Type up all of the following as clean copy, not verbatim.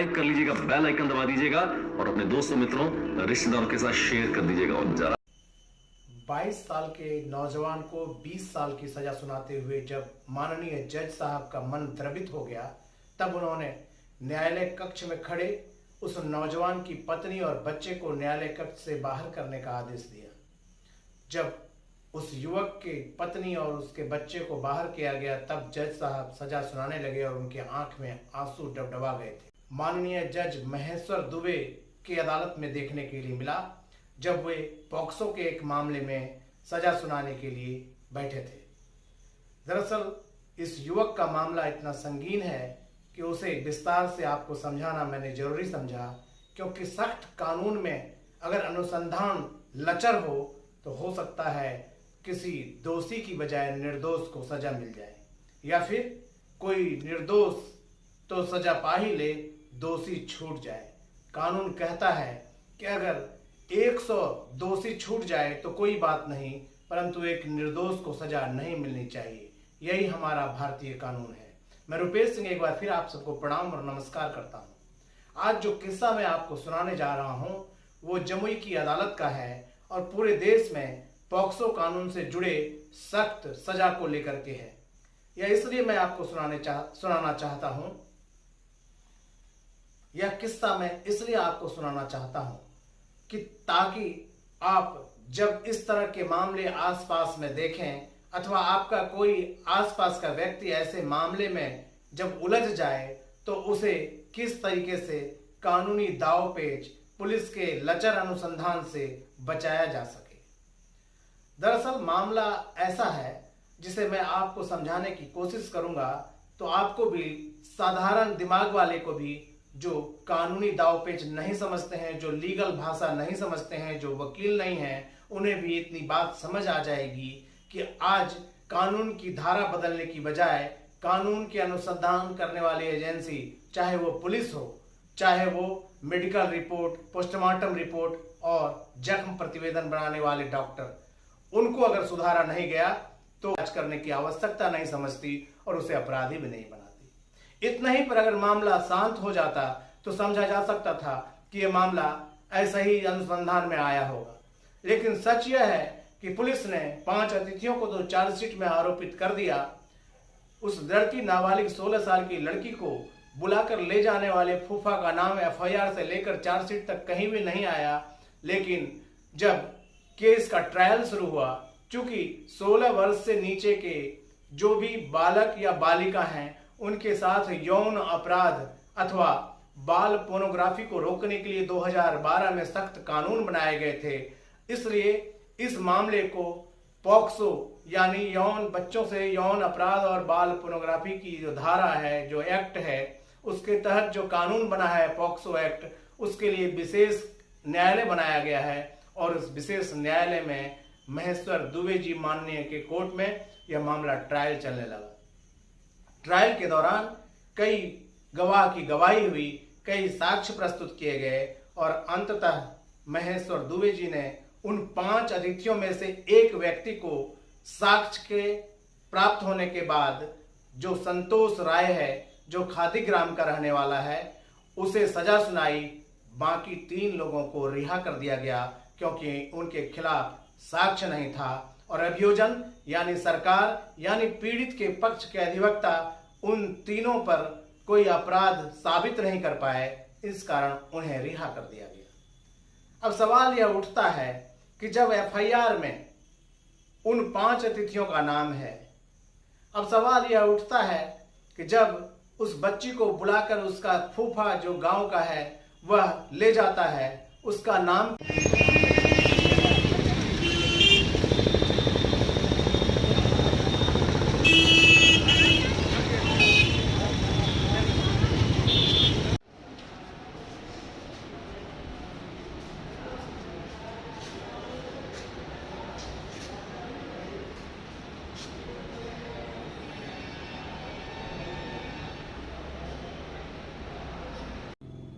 Subscribe कर लीजिएगा, bell icon दबा दीजिएगा और अपने दोस्तों मित्रों रिश्तेदारों के साथ शेयर कर दीजिएगा। और जरा 22 साल के नौजवान को 20 साल की सजा सुनाते हुए जब माननीय जज साहब का मन द्रवित हो गया, तब उन्होंने न्यायालय कक्ष में खड़े उस नौजवान की पत्नी और बच्चे को न्यायालय कक्ष से बाहर करने का आदेश दिया। जब उस युवक के पत्नी और उसके बच्चे को बाहर किया गया, तब जज साहब सजा सुनाने लगे और उनके आंख में आंसू डबडबा गए थे। माननीय जज महेश्वर दुबे की अदालत में देखने के लिए मिला जब वे पॉक्सो के एक मामले में सजा सुनाने के लिए बैठे थे। दरअसल इस युवक का मामला इतना संगीन है कि उसे विस्तार से आपको समझाना मैंने जरूरी समझा, क्योंकि सख्त कानून में अगर अनुसंधान लचर हो हो सकता है किसी दोषी की बजाय निर्दोष को सजा मिल जाए, या फिर कोई निर्दोष तो सजा पा ही ले, दोषी छूट जाए। कानून कहता है कि अगर 100 दोषी छूट जाए तो कोई बात नहीं, परंतु एक निर्दोष को सजा नहीं मिलनी चाहिए। यही हमारा भारतीय कानून है। मैं रुपेश सिंह एक बार फिर आप सबको प्रणाम और नमस्कार करता हूं। आज जो किस्सा मैं आपको सुनाने जा रहा हूं वो जमुई की अदालत का है और पूरे देश में पॉक्सो कानून से जुड़े सख्त सजा को लेकर के है। यह इसलिए मैं आपको सुनाना चाहता हूं, यह किस्सा मैं इसलिए आपको सुनाना चाहता हूं कि ताकि आप जब इस तरह के मामले आसपास में देखें अथवा आपका कोई आसपास का व्यक्ति ऐसे मामले में जब उलझ जाए तो उसे किस तरीके से कानूनी दांवपेच, पुलिस के लचर अनुसंधान से बचाया जा सके। दरअसल मामला ऐसा है जिसे मैं आपको समझाने की कोशिश करूंगा तो आपको भी, साधारण दिमाग वाले को भी, जो कानूनी दांवपेच नहीं समझते हैं, जो लीगल भाषा नहीं समझते हैं, जो वकील नहीं हैं, उन्हें भी इतनी बात समझ आ जाएगी कि आज कानून की धारा बदलने की बजाय कानून के अनुसंधान करने वाली एजेंसी, चाहे वो पुलिस हो, चाहे वो मेडिकल रिपोर्ट, पोस्टमार्टम रिपोर्ट और जख्म प्रतिवेदन बनाने वाले डॉक्टर, उनको अगर सुधारा नहीं गया तो जांच करने की आवश्यकता नहीं समझती और उसे अपराधी भी नहीं बनाती। इतना ही पर अगर मामला शांत हो जाता तो समझा जा सकता था कि यह मामला ऐसा ही अनुसंधान में आया होगा। लेकिन सच यह है कि पुलिस ने 5 अतिथियों को तो चार्जशीट में आरोपित कर दिया। उस लड़की, नाबालिग 16 साल की लड़की को बुलाकर ले जाने वाले फूफा का नाम FIR से लेकर चार्जशीट तक कहीं भी नहीं आया। लेकिन जब केस का ट्रायल शुरू हुआ, चूंकि 16 वर्ष से नीचे के जो भी बालक या बालिका हैं उनके साथ यौन अपराध अथवा बाल पोर्नोग्राफी को रोकने के लिए 2012 में सख्त कानून बनाए गए थे, इसलिए इस मामले को पॉक्सो यानी यौन, बच्चों से यौन अपराध और बाल पोर्नोग्राफी की जो धारा है, जो एक्ट है, उसके तहत जो कानून बना है पॉक्सो एक्ट, उसके लिए विशेष न्यायालय बनाया गया है और उस विशेष न्यायालय में महेश्वर दुबे जी माननीय के कोर्ट में यह मामला ट्रायल चलने लगा। ट्रायल के दौरान कई गवाह की गवाही हुई, कई साक्ष्य प्रस्तुत किए गए और अंततः महेश्वर दुबे जी ने उन 5 अतिथियों में से एक व्यक्ति को साक्ष्य के प्राप्त होने के बाद, जो संतोष राय है, जो खातीग्राम का रहने वाला है, उसे सजा सुनाई। बाकी 3 लोगों को रिहा कर दिया गया क्योंकि उनके खिलाफ साक्ष्य नहीं था और अभियोजन यानी सरकार यानी पीड़ित के पक्ष के अधिवक्ता उन तीनों पर कोई अपराध साबित नहीं कर पाए, इस कारण उन्हें रिहा कर दिया गया। अब सवाल यह उठता है कि जब FIR में उन 5 अतिथियों का नाम है, अब सवाल यह उठता है कि जब उस बच्ची को बुलाकर उसका फूफा जो गांव का है वह ले जाता है, उसका नाम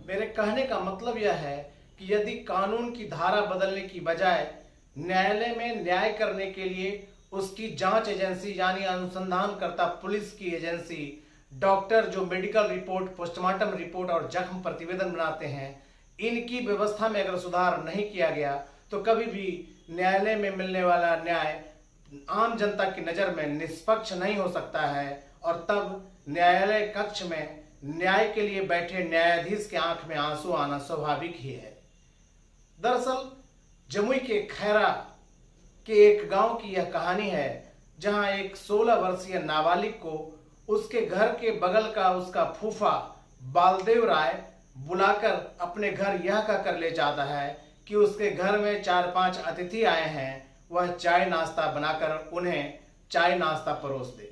मेरे कहने का मतलब यह है कि यदि कानून की धारा बदलने की बजाय न्यायालय में न्याय करने के लिए उसकी जांच एजेंसी यानी अनुसंधानकर्ता पुलिस की एजेंसी डॉक्टर जो मेडिकल रिपोर्ट, पोस्टमार्टम रिपोर्ट और जख्म प्रतिवेदन बनाते हैं, इनकी व्यवस्था में अगर सुधार नहीं किया गया तो कभी भी न्यायालय में मिलने वाला न्याय आम जनता की नज़र में निष्पक्ष नहीं हो सकता है और तब न्यायालय कक्ष में न्याय के लिए बैठे न्यायाधीश के आंख में आंसू आना स्वाभाविक ही है। दरअसल जमुई के खैरा के एक गांव की यह कहानी है जहां एक 16 वर्षीय नाबालिग को उसके घर के बगल का उसका फूफा बालदेव राय बुलाकर अपने घर यह कहकर ले जाता है कि उसके घर में 4-5 अतिथि आए हैं, वह चाय नाश्ता बनाकर उन्हें चाय नाश्ता परोस दे।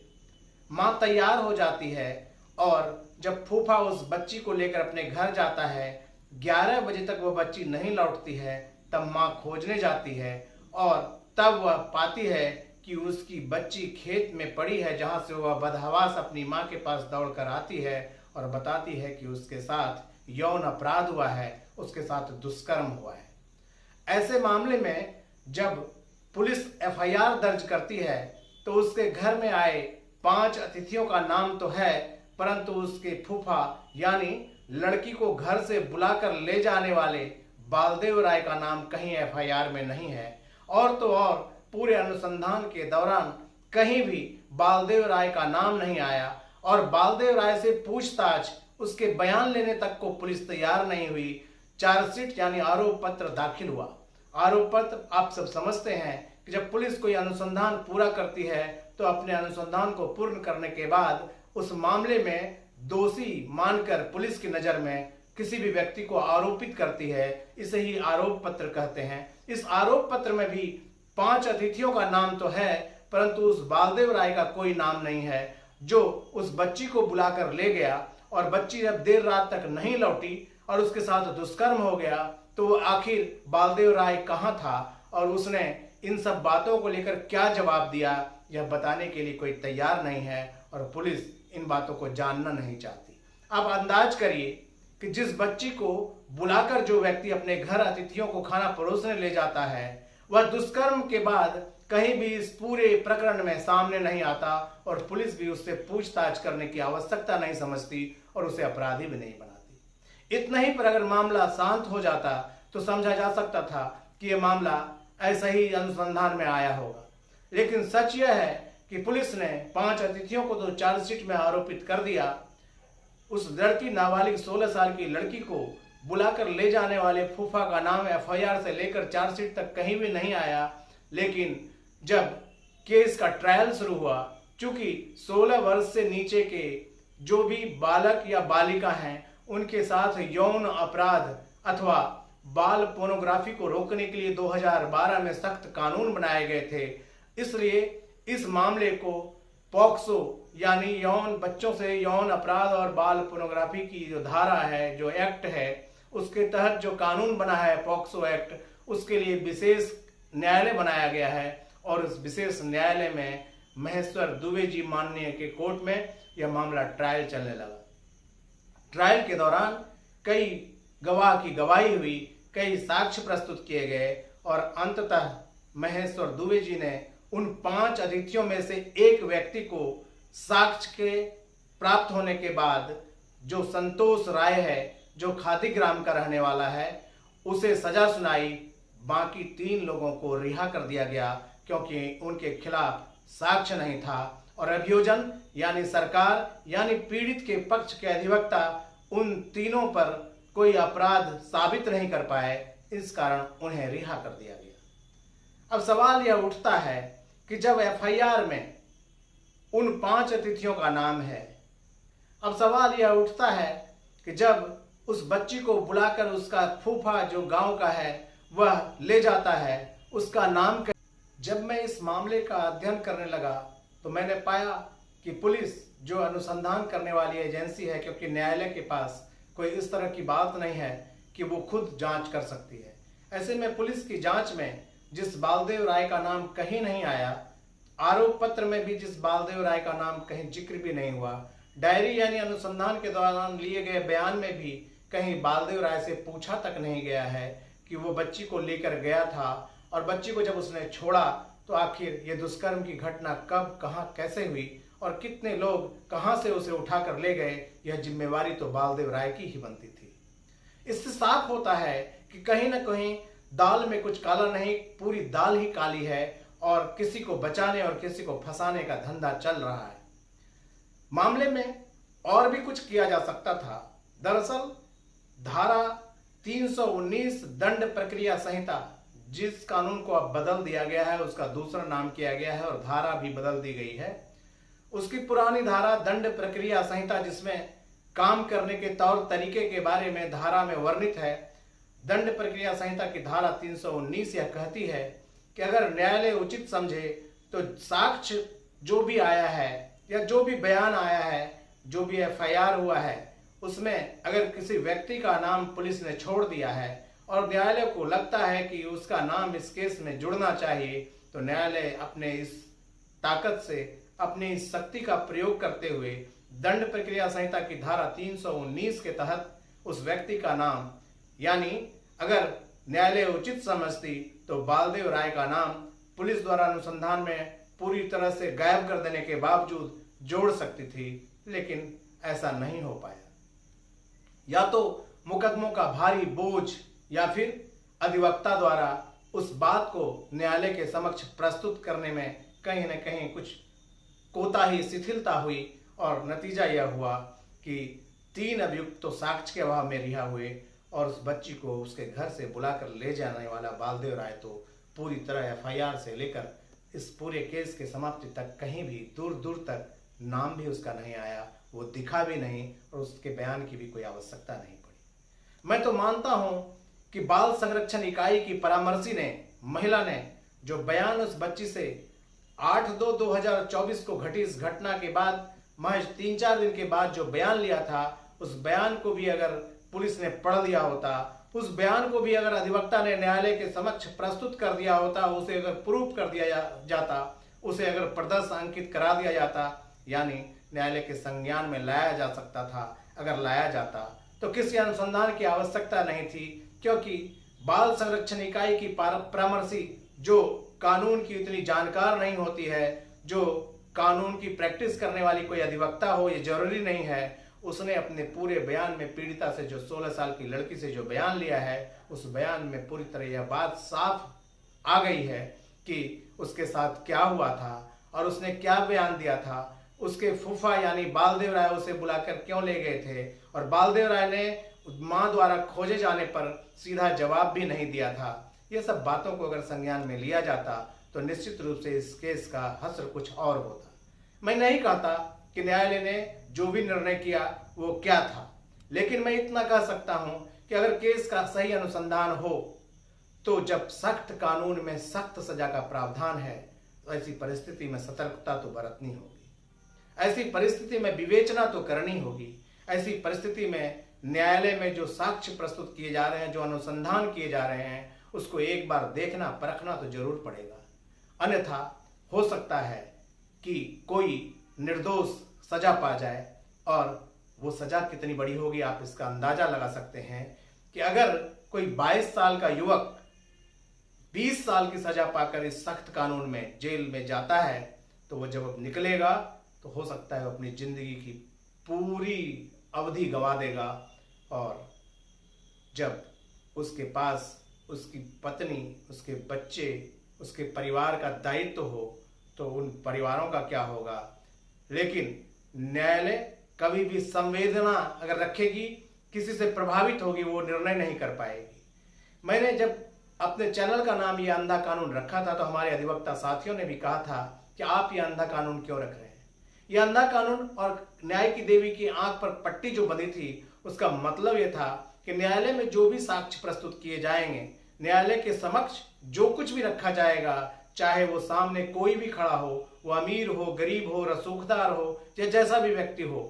माँ तैयार हो जाती है और जब फूफा उस बच्ची को लेकर अपने घर जाता है, 11 बजे तक वह बच्ची नहीं लौटती है। तब माँ खोजने जाती है और तब वह पाती है कि उसकी बच्ची खेत में पड़ी है, जहाँ से वह बदहवास अपनी माँ के पास दौड़कर आती है और बताती है कि उसके साथ यौन अपराध हुआ है, उसके साथ दुष्कर्म हुआ है। ऐसे मामले में जब पुलिस एफआईआर दर्ज करती है तो उसके घर में आए 5 अतिथियों का नाम तो है, परंतु उसके फूफा यानी लड़की को घर से बुलाकर ले जाने वाले बालदेव राय का नाम कहीं एफआईआर में नहीं है। और तो और पूरे अनुसंधान के दौरान कहीं भी बालदेव राय का नाम नहीं आया और बालदेव राय से पूछताछ, उसके बयान लेने तक को पुलिस तैयार नहीं हुई। चार्जशीट यानी आरोप पत्र दाखिल हुआ। आरोप पत्र आप सब समझते हैं कि जब पुलिस कोई अनुसंधान पूरा करती है तो अपने अनुसंधान को पूर्ण करने के बाद उस मामले में दोषी मानकर पुलिस की नज़र में किसी भी व्यक्ति को आरोपित करती है। इसे ही आरोप पत्र कहते हैं। इस आरोप पत्र में भी 5 अतिथियों का नाम तो है, परंतु उस बालदेव राय का कोई नाम नहीं है जो उस बच्ची को बुलाकर ले गया और बच्ची जब देर रात तक नहीं लौटी और उसके साथ दुष्कर्म हो गया तो आखिर बालदेव राय कहाँ था और उसने इन सब बातों को लेकर क्या जवाब दिया, यह बताने के लिए कोई तैयार नहीं है और पुलिस इन बातों को जानना नहीं चाहती। आप अंदाज करिए कि जिस बच्ची को बुलाकर जो व्यक्ति अपने घर अतिथियों को खाना परोसने ले जाता है, वह दुष्कर्म के बाद कहीं भी इस पूरे प्रकरण में सामने नहीं आता और पुलिस भी उससे पूछताछ करने की आवश्यकता नहीं समझती और उसे अपराधी भी नहीं बनाती। इतना ही पर अगर मामला शांत हो जाता तो समझा जा सकता था कि यह मामला ऐसा ही अनुसंधान में आया होगा, लेकिन सच यह है कि पुलिस ने 5 अतिथियों को तो चार्जशीट में आरोपित कर दिया। उस लड़की नाबालिग 16 साल की लड़की को बुलाकर ले जाने वाले फूफा का नाम एफआईआर से लेकर चार्जशीट तक कहीं भी नहीं आया। लेकिन जब केस का ट्रायल शुरू हुआ, चूंकि 16 वर्ष से नीचे के जो भी बालक या बालिका हैं उनके साथ यौन अपराध अथवा बाल पोर्नोग्राफी को रोकने के लिए 2012 में सख्त कानून बनाए गए थे, इसलिए इस मामले को पॉक्सो यानी यौन बच्चों से यौन अपराध और बाल पोर्नोग्राफी की जो धारा है, जो एक्ट है, उसके तहत जो कानून बना है पॉक्सो एक्ट, उसके लिए विशेष न्यायालय बनाया गया है और उस विशेष न्यायालय में महेश्वर दुबे जी माननीय के कोर्ट में यह मामला ट्रायल चलने लगा। ट्रायल के दौरान कई गवाह की गवाही हुई, कई साक्ष्य प्रस्तुत किए गए और अंततः महेश्वर दुबे जी ने उन 5 अतिथियों में से एक व्यक्ति को साक्ष्य के प्राप्त होने के बाद, जो संतोष राय है, जो खातीग्राम का रहने वाला है, उसे सजा सुनाई। बाकी 3 लोगों को रिहा कर दिया गया क्योंकि उनके खिलाफ साक्ष्य नहीं था और अभियोजन यानी सरकार यानी पीड़ित के पक्ष के अधिवक्ता उन तीनों पर कोई अपराध साबित नहीं कर पाए, इस कारण उन्हें रिहा कर दिया गया। अब सवाल यह उठता है कि जब एफआईआर में उन 5 अतिथियों का नाम है, अब सवाल यह उठता है कि जब उस बच्ची को बुलाकर उसका फूफा जो गांव का है वह ले जाता है, उसका नाम जब मैं इस मामले का अध्ययन करने लगा तो मैंने पाया कि पुलिस जो अनुसंधान करने वाली एजेंसी है, क्योंकि न्यायालय के पास कोई इस तरह की बात नहीं है कि वो खुद जांच कर सकती है। ऐसे में पुलिस की जांच में जिस बालदेव राय का नाम कहीं नहीं आया, आरोप पत्र में भी जिस बालदेव राय का नाम कहीं जिक्र भी नहीं हुआ, डायरी यानी अनुसंधान के दौरान लिए गए बयान में भी कहीं बालदेव राय से पूछा तक नहीं गया है कि वो बच्ची को लेकर गया था और बच्ची को जब उसने छोड़ा तो आखिर ये दुष्कर्म की घटना कब, कहाँ, कैसे हुई और कितने लोग कहां से उसे उठाकर ले गए, यह जिम्मेवारी तो बालदेव राय की ही बनती थी। इससे साफ होता है कि कहीं ना कहीं दाल में कुछ काला नहीं, पूरी दाल ही काली है और किसी को बचाने और किसी को फंसाने का धंधा चल रहा है। मामले में और भी कुछ किया जा सकता था। दरअसल धारा 319 दंड प्रक्रिया संहिता, जिस कानून को अब बदल दिया गया है, उसका दूसरा नाम किया गया है और धारा भी बदल दी गई है। उसकी पुरानी धारा दंड प्रक्रिया संहिता, जिसमें काम करने के तौर तरीके के बारे में धारा में वर्णित है, दंड प्रक्रिया संहिता की धारा 319 यह कहती है कि अगर न्यायालय उचित समझे तो साक्ष्य जो भी आया है या जो भी बयान आया है, जो भी एफआईआर हुआ है, उसमें अगर किसी व्यक्ति का नाम पुलिस ने छोड़ दिया है और न्यायालय को लगता है कि उसका नाम इस केस में जुड़ना चाहिए, तो न्यायालय अपने इस ताकत से, अपनी इस शक्ति का प्रयोग करते हुए दंड प्रक्रिया संहिता की धारा 319 के तहत उस व्यक्ति का नाम, यानी अगर न्यायालय उचित समझती तो बालदेव राय का नाम पुलिस द्वारा अनुसंधान में पूरी तरह से गायब कर देने के बावजूद जोड़ सकती थी, लेकिन ऐसा नहीं हो पाया। या तो मुकदमों का भारी बोझ या फिर अधिवक्ता द्वारा उस बात को न्यायालय के समक्ष प्रस्तुत करने में कहीं न कहीं कुछ कोताही, शिथिलता हुई और नतीजा यह हुआ कि 3 अभियुक्त तो साक्ष्य के अभाव में रिहा हुए और उस बच्ची को उसके घर से बुलाकर ले जाने वाला बालदेव राय तो पूरी तरह एफआईआर से लेकर इस पूरे केस के समाप्ति तक कहीं भी दूर दूर तक नाम भी उसका नहीं आया, वो दिखा भी नहीं और उसके बयान की भी कोई आवश्यकता नहीं पड़ी। मैं तो मानता हूं कि बाल संरक्षण इकाई की परामर्शी ने, महिला ने जो बयान उस बच्ची से 8/2/2024 को घटी इस घटना के बाद महज 3-4 दिन के बाद जो बयान लिया था, उस बयान को भी अगर पुलिस ने पढ़ लिया होता, उस बयान को भी अगर अधिवक्ता ने न्यायालय के समक्ष प्रस्तुत कर दिया होता, उसे अगर प्रूफ कर दिया जाता, उसे अगर प्रदर्शन अंकित करा दिया जाता, यानी न्यायालय के संज्ञान में लाया जा सकता था। अगर लाया जाता तो किसी अनुसंधान की आवश्यकता नहीं थी, क्योंकि बाल संरक्षण इकाई की परामर्शी जो कानून की इतनी जानकार नहीं होती है, जो कानून की प्रैक्टिस करने वाली कोई अधिवक्ता हो, ये जरूरी नहीं है। उसने अपने पूरे बयान में पीड़िता से, जो 16 साल की लड़की से जो बयान लिया है, उस बयान में पूरी तरह यह बात साफ आ गई है कि उसके साथ क्या हुआ था और उसने क्या बयान दिया था। उसके फूफा यानी बालदेव राय उसे बुलाकर क्यों ले गए थे और बालदेव राय ने मां द्वारा खोजे जाने पर सीधा जवाब भी नहीं दिया था। ये सब बातों को अगर संज्ञान में लिया जाता तो निश्चित रूप से इस केस का हश्र कुछ और होता। मैं नहीं कहता कि न्यायालय ने जो भी निर्णय किया वो क्या था, लेकिन मैं इतना कह सकता हूं कि अगर केस का सही अनुसंधान हो तो जब सख्त कानून में सख्त सजा का प्रावधान है, तो ऐसी परिस्थिति में सतर्कता तो बरतनी होगी, ऐसी परिस्थिति में विवेचना तो करनी होगी। ऐसी परिस्थिति में न्यायालय में जो साक्ष्य प्रस्तुत किए जा रहे हैं, जो अनुसंधान किए जा रहे हैं, उसको एक बार देखना, परखना तो जरूर पड़ेगा। अन्यथा हो सकता है कि कोई निर्दोष सजा पा जाए, और वो सजा कितनी बड़ी होगी आप इसका अंदाजा लगा सकते हैं कि अगर कोई 22 साल का युवक 20 साल की सजा पाकर इस सख्त कानून में जेल में जाता है, तो वो जब निकलेगा तो हो सकता है अपनी जिंदगी की पूरी अवधि गंवा देगा, और जब उसके पास उसकी पत्नी, उसके बच्चे, उसके परिवार का दायित्व हो तो उन परिवारों का क्या होगा। लेकिन न्यायालय कभी भी संवेदना अगर रखेगी, किसी से प्रभावित होगी, वो निर्णय नहीं कर पाएगी। मैंने जब अपने चैनल का नाम ये अंधा कानून रखा था तो हमारे अधिवक्ता साथियों ने भी कहा था कि आप ये अंधा कानून क्यों रख रहे हैं। ये अंधा कानून और न्याय की देवी की आंख पर पट्टी जो बंधी थी, उसका मतलब ये था कि न्यायालय में जो भी साक्ष्य प्रस्तुत किए जाएंगे, न्यायालय के समक्ष जो कुछ भी रखा जाएगा, चाहे वो सामने कोई भी खड़ा हो, वो अमीर हो, गरीब हो, रसूखदार हो, या जैसा भी व्यक्ति हो,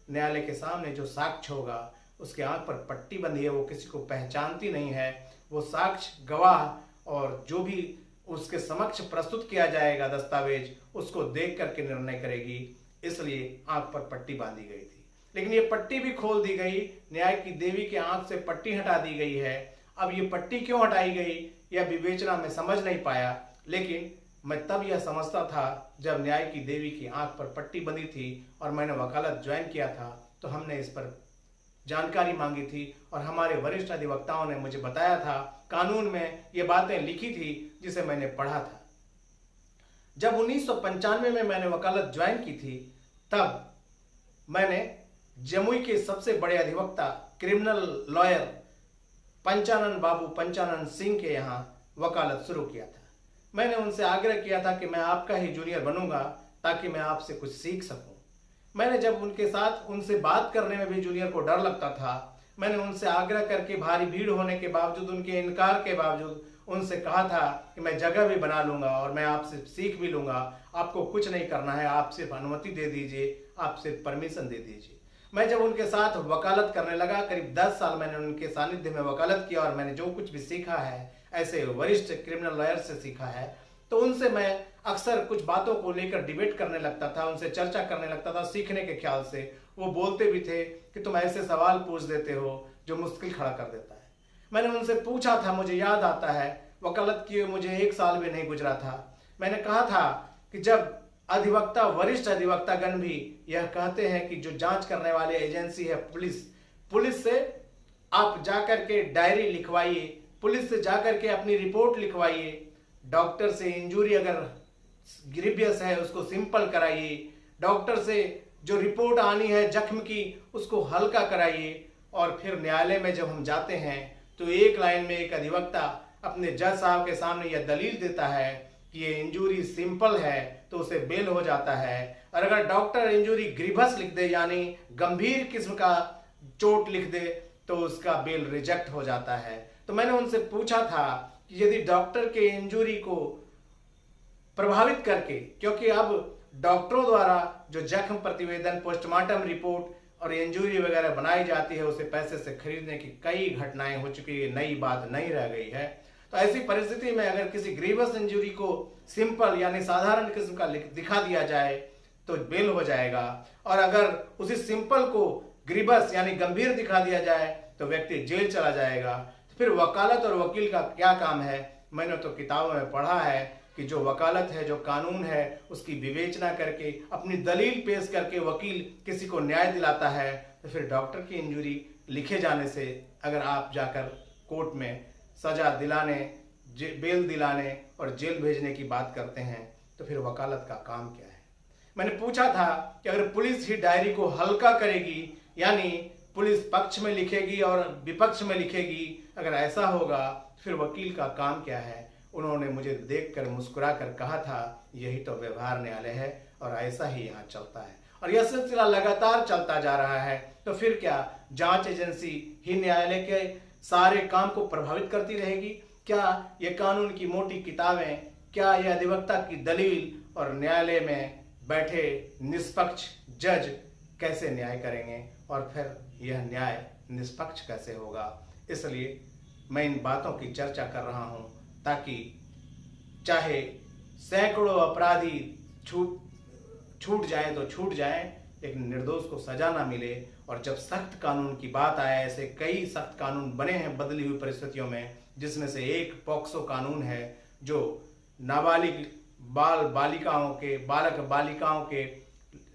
न्यायालय के सामने जो साक्ष्य होगा उसके आंख पर पट्टी बंधी है, वो किसी को पहचानती नहीं है। वो साक्ष्य, गवाह और जो भी उसके समक्ष प्रस्तुत किया जाएगा दस्तावेज, उसको देख करके निर्णय करेगी। इसलिए आंख पर पट्टी बांधी गई थी, लेकिन ये पट्टी भी खोल दी गई, न्याय की देवी के आंख से पट्टी हटा दी गई है। अब ये पट्टी क्यों हटाई गई यह विवेचना में समझ नहीं पाया, लेकिन मैं तब यह समझता था जब न्याय की देवी की आंख पर पट्टी बंधी थी और मैंने वकालत ज्वाइन किया था, तो हमने इस पर जानकारी मांगी थी और हमारे वरिष्ठ अधिवक्ताओं ने मुझे बताया था, कानून में ये बातें लिखी थी जिसे मैंने पढ़ा था। जब 1995 में मैंने वकालत ज्वाइन की थी, तब मैंने जमुई के सबसे बड़े अधिवक्ता क्रिमिनल लॉयर पंचानन बाबू पंचानन सिंह के यहाँ वकालत शुरू किया था। मैंने उनसे आग्रह किया था कि मैं आपका ही जूनियर बनूंगा ताकि मैं आपसे कुछ सीख सकूं। मैंने जब उनसे बात करने में भी जूनियर को डर लगता था, मैंने उनसे आग्रह करके भारी भीड़ होने के बावजूद, उनके इनकार के बावजूद उनसे कहा था कि मैं जगह भी बना लूंगा और मैं आपसे सीख भी लूंगा, आपको कुछ नहीं करना है, आप सिर्फ अनुमति दे दीजिए, आप सिर्फ परमिशन दे दीजिए। मैं जब उनके साथ वकालत करने लगा, करीब 10 साल मैंने उनके सानिध्य में वकालत किया और मैंने जो कुछ भी सीखा है ऐसे वरिष्ठ क्रिमिनल लॉयर से सीखा है, तो उनसे मैं अक्सर कुछ बातों को लेकर डिबेट करने लगता था, उनसे चर्चा करने लगता था सीखने के ख्याल से। वो बोलते भी थे कि तुम ऐसे सवाल पूछ देते हो जो मुश्किल खड़ा कर देता है। मैंने उनसे पूछा था, मुझे याद आता है, वकालत किए मुझे 1 साल भी नहीं गुजरा था, मैंने कहा था कि जब वरिष्ठ अधिवक्तागण भी यह कहते हैं कि जो जांच करने वाली एजेंसी है पुलिस से आप जाकर के डायरी लिखवाइए, पुलिस से जाकर के अपनी रिपोर्ट लिखवाइए, डॉक्टर से इंजरी अगर ग्रीवियस है उसको सिंपल कराइए, डॉक्टर से जो रिपोर्ट आनी है जख्म की उसको हल्का कराइए, और फिर न्यायालय में जब हम जाते हैं तो एक लाइन में एक अधिवक्ता अपने जज साहब के सामने यह दलील देता है कि ये इंजरी सिंपल है तो उसे बेल हो जाता है, और अगर डॉक्टर इंजरी ग्रीवस लिख दे यानी गंभीर किस्म का चोट लिख दे तो उसका बेल रिजेक्ट हो जाता है। तो मैंने उनसे पूछा था कि यदि डॉक्टर के इंजरी को प्रभावित करके, क्योंकि अब डॉक्टरों द्वारा जो जख्म प्रतिवेदन, पोस्टमार्टम रिपोर्ट और इंजरी वगैरह बनाई जाती है उसे पैसे से खरीदने की कई घटनाएं हो चुकी है, नई बात नहीं रह गई है। तो ऐसी परिस्थिति में अगर किसी ग्रीवस इंजरी को सिंपल यानी साधारण किस्म का दिखा दिया जाए तो बेल हो जाएगा, और अगर उसी सिंपल को ग्रीवस यानी गंभीर दिखा दिया जाए तो व्यक्ति जेल चला जाएगा। तो फिर वकालत और वकील का क्या काम है? मैंने तो किताबों में पढ़ा है कि जो वकालत है, जो कानून है, उसकी विवेचना करके अपनी दलील पेश करके वकील किसी को न्याय दिलाता है। तो फिर डॉक्टर की इंजरी लिखे जाने से अगर आप जाकर कोर्ट में सजा दिलाने, बेल दिलाने और जेल भेजने की बात करते हैं तो फिर वकालत का काम क्या है? मैंने पूछा था कि अगर पुलिस ही डायरी को हल्का करेगी यानी पुलिस पक्ष में लिखेगी और विपक्ष में लिखेगी, अगर ऐसा होगा फिर वकील का काम क्या है? उन्होंने मुझे देखकर मुस्कुरा कर कहा था, यही तो व्यवहार न्यायालय है और ऐसा ही यहाँ चलता है, और यह सिलसिला लगातार चलता जा रहा है। तो फिर क्या जांच एजेंसी ही न्यायालय के सारे काम को प्रभावित करती रहेगी? क्या ये कानून की मोटी किताबें, क्या यह अधिवक्ता की दलील और न्यायालय में बैठे निष्पक्ष जज कैसे न्याय करेंगे, और फिर यह न्याय निष्पक्ष कैसे होगा? इसलिए मैं इन बातों की चर्चा कर रहा हूं ताकि चाहे सैकड़ों अपराधी छूट जाए तो छूट जाए, लेकिन निर्दोष को सजा ना मिले। और जब सख्त कानून की बात आए, ऐसे कई सख्त कानून बने हैं बदली हुई परिस्थितियों में, जिसमें से एक पॉक्सो कानून है जो नाबालिग बालक बालिकाओं के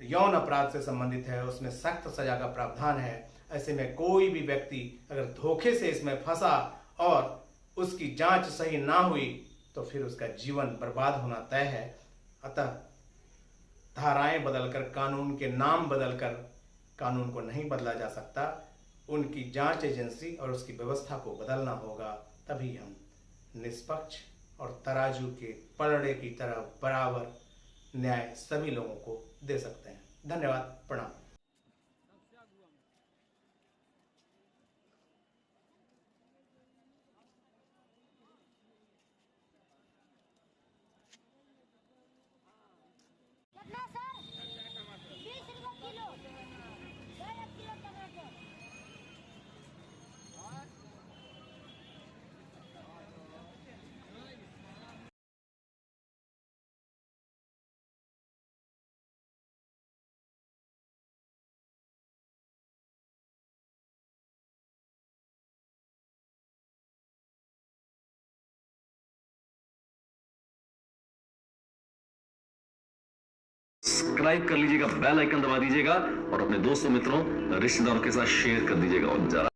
यौन अपराध से संबंधित है, उसमें सख्त सजा का प्रावधान है। ऐसे में कोई भी व्यक्ति अगर धोखे से इसमें फंसा और उसकी जांच सही ना हुई तो फिर उसका जीवन बर्बाद होना तय है। अतः धाराएं बदलकर, कानून के नाम बदलकर कानून को नहीं बदला जा सकता। उनकी जांच एजेंसी और उसकी व्यवस्था को बदलना होगा, तभी हम निष्पक्ष और तराजू के पलड़े की तरह बराबर न्याय सभी लोगों को दे सकते हैं। धन्यवाद, प्रणाम। सब्सक्राइब कर लीजिएगा, बेल आइकन दबा दीजिएगा और अपने दोस्तों मित्रों रिश्तेदारों के साथ शेयर कर दीजिएगा। और जरा